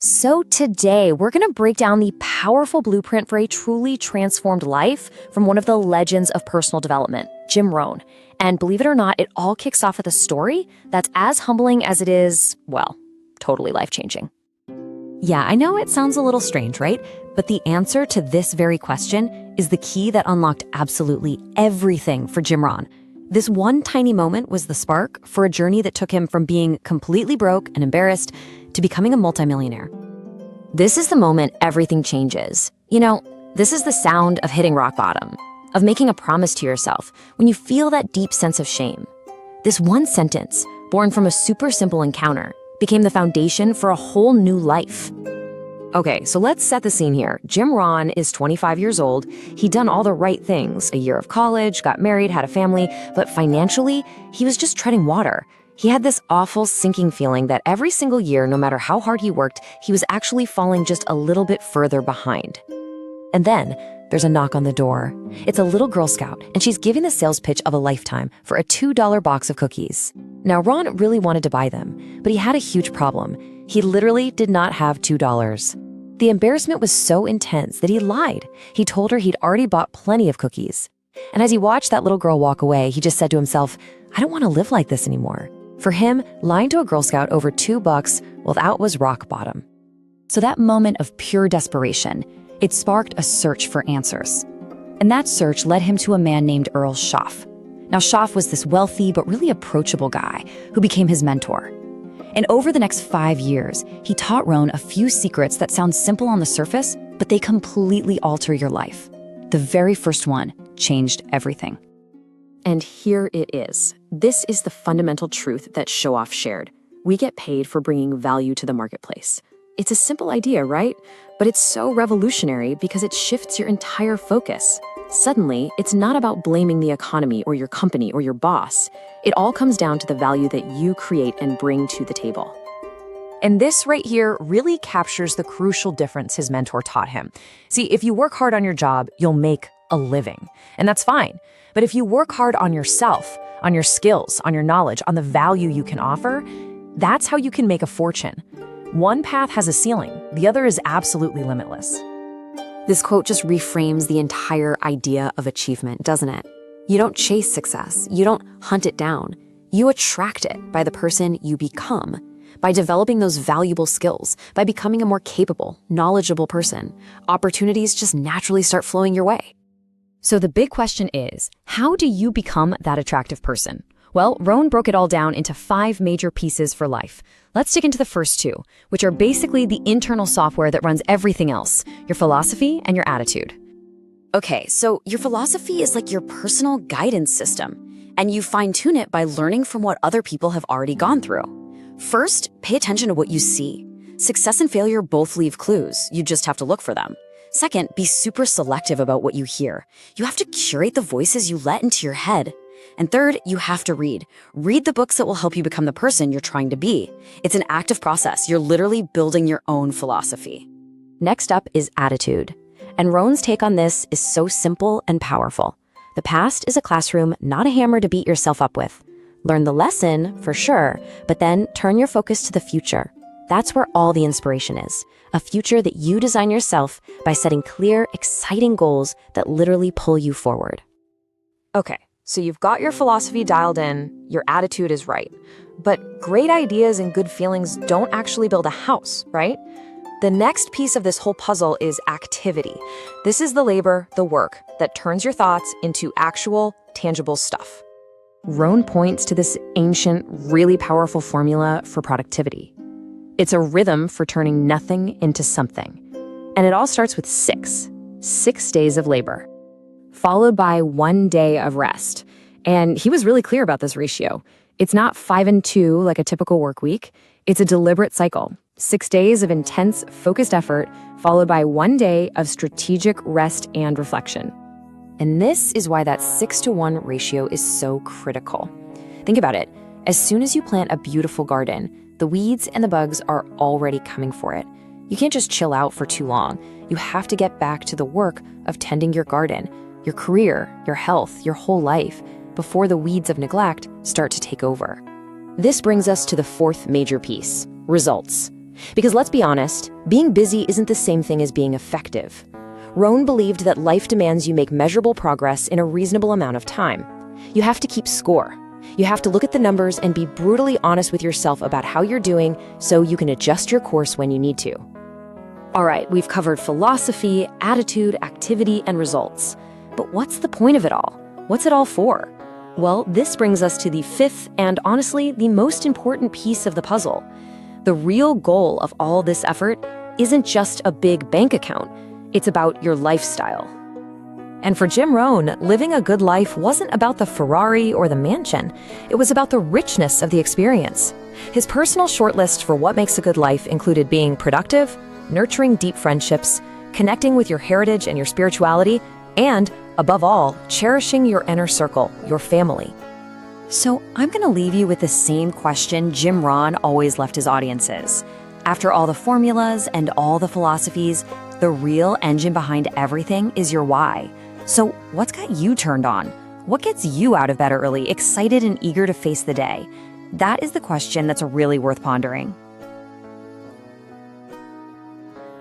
So today, we're going to break down the powerful blueprint for a truly transformed life from one of the legends of personal development, Jim Rohn. And believe it or not, it all kicks off with a story that's as humbling as it is, well, totally life-changing. Yeah, I know it sounds a little strange, right? But the answer to this very question is the key that unlocked absolutely everything for Jim Rohn. This one tiny moment was the spark for a journey that took him from being completely broke and embarrassed to becoming a multimillionaire. This is the moment everything changes. This is the sound of hitting rock bottom, of making a promise to yourself when you feel that deep sense of shame. This one sentence, born from a super simple encounter, became the foundation for a whole new life. Okay, so let's set the scene here. Jim Rohn is 25 years old. He'd done all the right things, a year of college, got married, had a family, but financially, he was just treading water. He had this awful sinking feeling that every single year, no matter how hard he worked, he was actually falling just a little bit further behind. And then there's a knock on the door. It's a little Girl Scout, and she's giving the sales pitch of a lifetime for a $2 box of cookies. Now, Ron really wanted to buy them, but he had a huge problem. He literally did not have $2. The embarrassment was so intense that he lied. He told her he'd already bought plenty of cookies. And as he watched that little girl walk away, he just said to himself, I don't want to live like this anymore. For him, lying to a Girl Scout over $2, well, that was rock bottom. So that moment of pure desperation, it sparked a search for answers. And that search led him to a man named Earl Schaff. Now, Schaff was this wealthy but really approachable guy who became his mentor. And over the next 5 years, he taught Rohn a few secrets that sound simple on the surface, but they completely alter your life. The very first one changed everything. And here it is. This is the fundamental truth that Show-Off shared. We get paid for bringing value to the marketplace. It's a simple idea, right? But it's so revolutionary because it shifts your entire focus. Suddenly, it's not about blaming the economy or your company or your boss. It all comes down to the value that you create and bring to the table. And this right here really captures the crucial difference his mentor taught him. See, if you work hard on your job, you'll make a living, and that's fine. But if you work hard on yourself, on your skills, on your knowledge, on the value you can offer, that's how you can make a fortune. One path has a ceiling, the other is absolutely limitless. This quote just reframes the entire idea of achievement, doesn't it? You don't chase success, you don't hunt it down. You attract it by the person you become, by developing those valuable skills, by becoming a more capable, knowledgeable person. Opportunities just naturally start flowing your way. So the big question is, how do you become that attractive person? Well, Rohn broke it all down into 5 major pieces for life. Let's dig into the first 2, which are basically the internal software that runs everything else, your philosophy and your attitude. Okay, so your philosophy is like your personal guidance system, and you fine-tune it by learning from what other people have already gone through. First, pay attention to what you see. Success and failure both leave clues, you just have to look for them. Second, be super selective about what you hear. You have to curate the voices you let into your head. And third, you have to read. Read the books that will help you become the person you're trying to be. It's an active process. You're literally building your own philosophy. Next up is attitude. And Rohn's take on this is so simple and powerful. The past is a classroom, not a hammer to beat yourself up with. Learn the lesson, for sure, but then turn your focus to the future. That's where all the inspiration is. A future that you design yourself by setting clear, exciting goals that literally pull you forward. Okay, so you've got your philosophy dialed in, your attitude is right. But great ideas and good feelings don't actually build a house, right? The next piece of this whole puzzle is activity. This is the labor, the work, that turns your thoughts into actual, tangible stuff. Rohn points to this ancient, really powerful formula for productivity. It's a rhythm for turning nothing into something. And it all starts with 6 days of labor, followed by 1 day of rest. And he was really clear about this ratio. It's not 5 and 2 like a typical work week. It's a deliberate cycle. 6 days of intense, focused effort, followed by 1 day of strategic rest and reflection. And this is why that 6-to-1 ratio is so critical. Think about it. As soon as you plant a beautiful garden, the weeds and the bugs are already coming for it. You can't just chill out for too long. You have to get back to the work of tending your garden, your career, your health, your whole life, before the weeds of neglect start to take over. This brings us to the 4th major piece, results. Because let's be honest, being busy isn't the same thing as being effective. Rohn believed that life demands you make measurable progress in a reasonable amount of time. You have to keep score. You have to look at the numbers and be brutally honest with yourself about how you're doing so you can adjust your course when you need to. All right, we've covered philosophy, attitude, activity, and results. But what's the point of it all? What's it all for? Well, this brings us to the fifth and honestly the most important piece of the puzzle. The real goal of all this effort isn't just a big bank account. It's about your lifestyle. And for Jim Rohn, living a good life wasn't about the Ferrari or the mansion. It was about the richness of the experience. His personal shortlist for what makes a good life included being productive, nurturing deep friendships, connecting with your heritage and your spirituality, and, above all, cherishing your inner circle, your family. So I'm going to leave you with the same question Jim Rohn always left his audiences. After all the formulas and all the philosophies, the real engine behind everything is your why. So what's got you turned on? What gets you out of bed early, excited and eager to face the day? That is the question that's really worth pondering.